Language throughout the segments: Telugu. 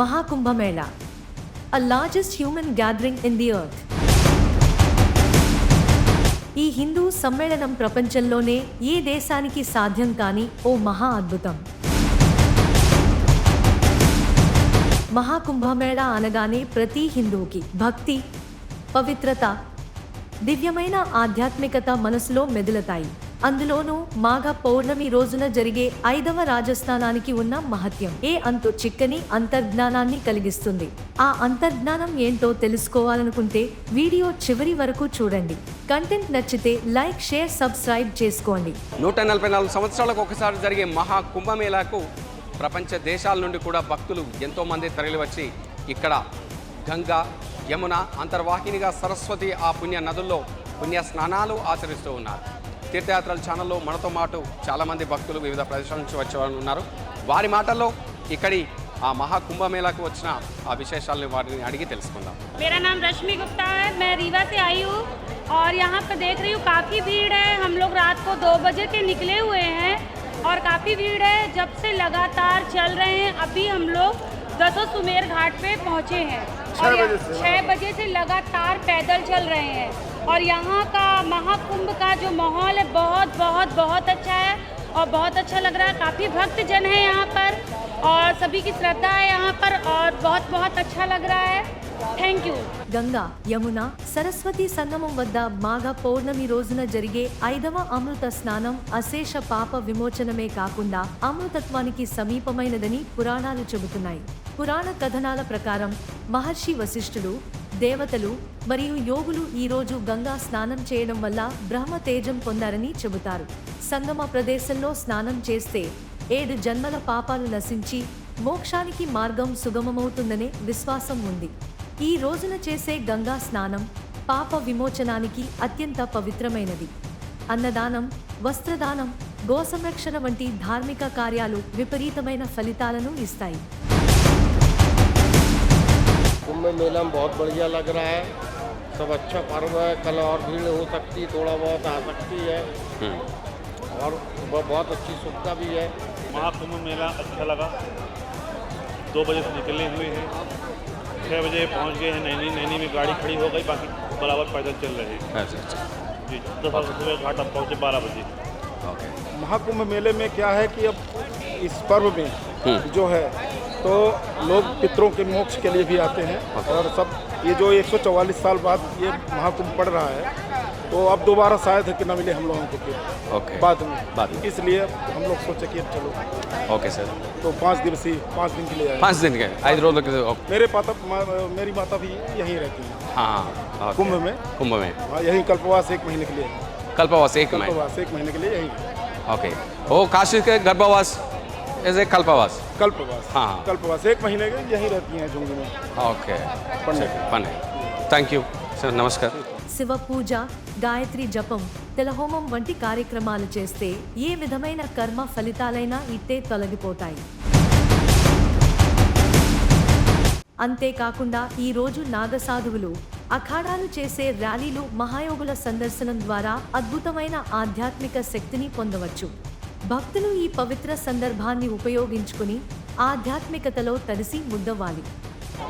Mahakumbhamela, a largest human gathering in the earth. ఈ హిందూ సమ్మేళనం ప్రపంచంలోనే ఏ దేశానికి సాధ్యం కాని ఓ మహా అద్భుతం. మహాకుంభమేళా అనగానే ప్రతి హిందూకి భక్తి, పవిత్రత, దివ్యమైన ఆధ్యాత్మికత మనసులో మెదులుతాయి. అందులోనూ మాఘ పౌర్ణమి రోజున జరిగే 5వ రాజస్నానానికి ఉన్న మహత్యం ఏ అంతు చిక్కని అంతర్జ్ఞానాన్ని కలిగిస్తుంది. ఆ అంతర్జ్ఞానం ఏంటో తెలుసుకోవాలనుకుంటే వీడియో చివరి వరకు చూడండి. కంటెంట్ నచ్చితే లైక్, షేర్, సబ్స్క్రైబ్ చేసుకోండి. 144 సంవత్సరాలకు ఒకసారి జరిగే మహా కుంభమేళాకు ప్రపంచ దేశాల నుండి కూడా భక్తులు ఎంతోమంది తరలివచ్చి ఇక్కడ గంగా, యమున, అంతర్వాహినిగా సరస్వతి ఆ పుణ్య నదుల్లో పుణ్య స్నానాలు ఆచరిస్తూ ఉన్నారు. తీర్థయాత్రల ఛానల్లో మనతో పాటు చాలామంది భక్తులు వివిధ ప్రదేశాల నుంచి వచ్చేవాళ్ళు ఉన్నారు. వారి మాటల్లో ఇక్కడి ఆ మహా కుంభమేళాకు వచ్చిన ఆ విశేషాలను వారిని అడిగి తెలుసుకుందాం. मेरा नाम रश्मि गुप्ता है, मैं रीवा से आई हूँ और यहाँ पर देख रही हूँ काफ़ी भीड़ है. हम लोग रात को 2 बजे के निकले हुए हैं और काफ़ी भीड़ है. जब से लगातार चल रहे हैं, अभी हम लोग दसों सुमेर घाट पे पहुँचे हैं और 6 बजे से लगातार पैदल चल रहे हैं. और यहाँ का महाकुंभ का जो माहौल है बहुत बहुत बहुत अच्छा है और बहुत अच्छा लग रहा है. काफ़ी भक्त जन है यहाँ पर और सभी की श्रद्धा है यहाँ पर और बहुत बहुत अच्छा लग रहा है. Thank you. గంగా, యమున, సరస్వతి సంగమం వద్ద మాఘ పౌర్ణమి రోజున జరిగే 5వ అమృత స్నానం అశేష పాప విమోచనమే కాకుండా అమృతత్వానికి సమీపమైనదని పురాణాలు చెబుతున్నాయి. పురాణ కథనాల ప్రకారం మహర్షి వశిష్ఠుడు, దేవతలు మరియు యోగులు ఈ రోజు గంగా స్నానం చేయడం వల్ల బ్రహ్మ తేజం పొందారని చెబుతారు. సంగమ ప్రదేశంలో స్నానం చేస్తే 7 జన్మల పాపాలు నశించి మోక్షానికి మార్గం సుగమమవుతుందనే విశ్వాసం ఉంది. ఈ రోజున చేసే గంగా స్నానం పాప విమోచనానికి అత్యంత పవిత్రమైనది. అన్నదానం, వస్త్రదానం, గోసంరక్షణ వంటి ధార్మిక కార్యాలు విపరీతమైన ఫలితాలను ఇస్తాయి. कुंभ मेला में बहुत बढ़िया लग रहा है. सब अच्छा पर्व है. कल और भीड़ हो सकती, थोड़ा बहुत आ सकती है और बहुत अच्छी सुविधा भी है. महाकुंभ मेला अच्छा लगा. 2 बजे से निकले हुए हैं, 6 बजे पहुंच गए हैं. नैनी में गाड़ी खड़ी हो गई, बाकी बराबर पैदल चल रहे हैं. अच्छा जी, 10 सुबह घाट अब पहुँचे 12 बजे. महाकुंभ मेले में क्या है कि अब इस पर्व में जो है तो लोग पितरों के मोक्ष के लिए भी आते हैं और सब ये जो 144 साल बाद ये महाकुंभ पड़ रहा है तो अब दोबारा शायद है कि न मिले हम लोगों को फिर बाद में. इसलिए हम लोग सोचे कि अब चलो. Okay sir. तो 5 दिन के लिए आए. 5 दिन के 5 రోజులకి. मेरी माता भी यहीं रहती है. हाँ, कुंभ में. हाँ, यहीं कल्पवास 1 महीने के लिए. कल्पवास 1 महीने के लिए यहीं. ओके. ओ काशी के गर्भवास ऐसे कल्पवास. हाँ, कल्पवास 1 महीने के यहीं रहती हैं झुंझुनू में. ఓకే. పన్నే. Thank you sir. నమస్కారం. శివ పూజ, గాయత్రి జపం, తెలహోమం వంటి కార్యక్రమాలు చేస్తే ఏ విధమైన కర్మ ఫలితాలైనా ఇట్టే తొలగిపోతాయి. అంతేకాకుండా ఈ రోజు నాగసాధువులు, అఖాడాలు చేసే ర్యాలీలు, మహాయోగుల సందర్శనం ద్వారా అద్భుతమైన ఆధ్యాత్మిక శక్తిని పొందవచ్చు. భక్తులు ఈ పవిత్ర సందర్భాన్ని ఉపయోగించుకుని ఆధ్యాత్మికతలో తడిసి ముద్దవాలి.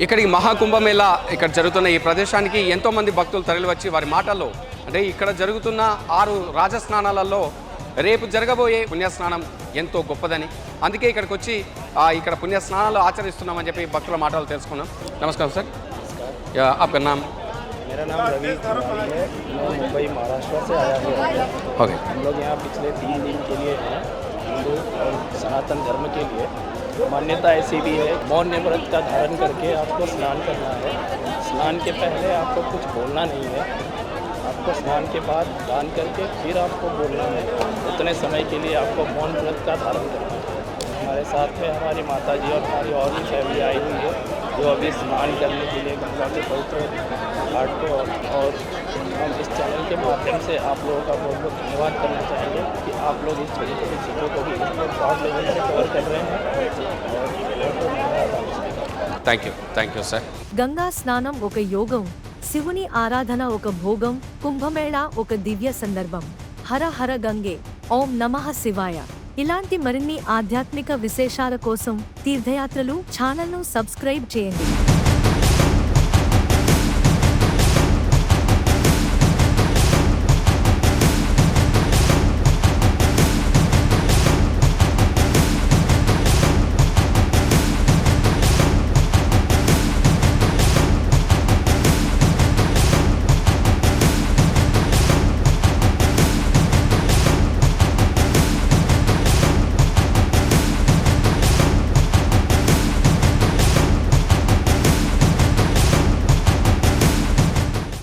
ఇక్కడికి మహాకుంభమేళా ఇక్కడ జరుగుతున్న ఈ ప్రదేశానికి ఎంతోమంది భక్తులు తరలివచ్చి వారి మాటల్లో అంటే ఇక్కడ జరుగుతున్న 6 రాజస్నానాలలో రేపు జరగబోయే పుణ్యస్నానం ఎంతో గొప్పదని, అందుకే ఇక్కడికి వచ్చి ఇక్కడ పుణ్యస్నానాలు ఆచరిస్తున్నామని చెప్పి భక్తుల మాటలు తెలుసుకున్నాం. నమస్కారం సార్. आपका नाम? मेरा नाम रवि तिवारी है. मैं मुंबई महाराष्ट्र से आया हूँ. ओके. हम लोग यहाँ पिछले 3 दिन के लिए हैं. हिंदू और सनातन धर्म के लिए मान्यता ऐसी भी है, मौन व्रत का धारण करके आपको स्नान करना है. स्नान के पहले आपको कुछ बोलना नहीं है. आपको स्नान के बाद दान करके फिर आपको बोलना है. उतने समय के लिए आपको मौन व्रत का धारण करना है. हमारे साथ में हमारी माता जी और हमारी और भी फैमिली आई हुई है जो अभी स्नान करने के लिए गंगा के पवित्र घाट पे और हम इस चैनल के माध्यम से आप लोगों का बहुत बहुत धन्यवाद करना चाहेंगे कि आप लोग इस छोटी छोटी चीज़ों को भी बहुत लेवल से कवर कर रहे हैं. Thank you sir. గంగా స్నానం ఒక యోగం, శివుని ఆరాధన ఒక భోగం, కుంభమేళా ఒక దివ్య సందర్భం. హర హర గంగే, ఓం నమః శివాయ. ఇలాంటి మరిన్ని ఆధ్యాత్మిక విశేషాల కోసం తీర్థయాత్రలు ఛానల్ను సబ్స్క్రైబ్ చేయండి.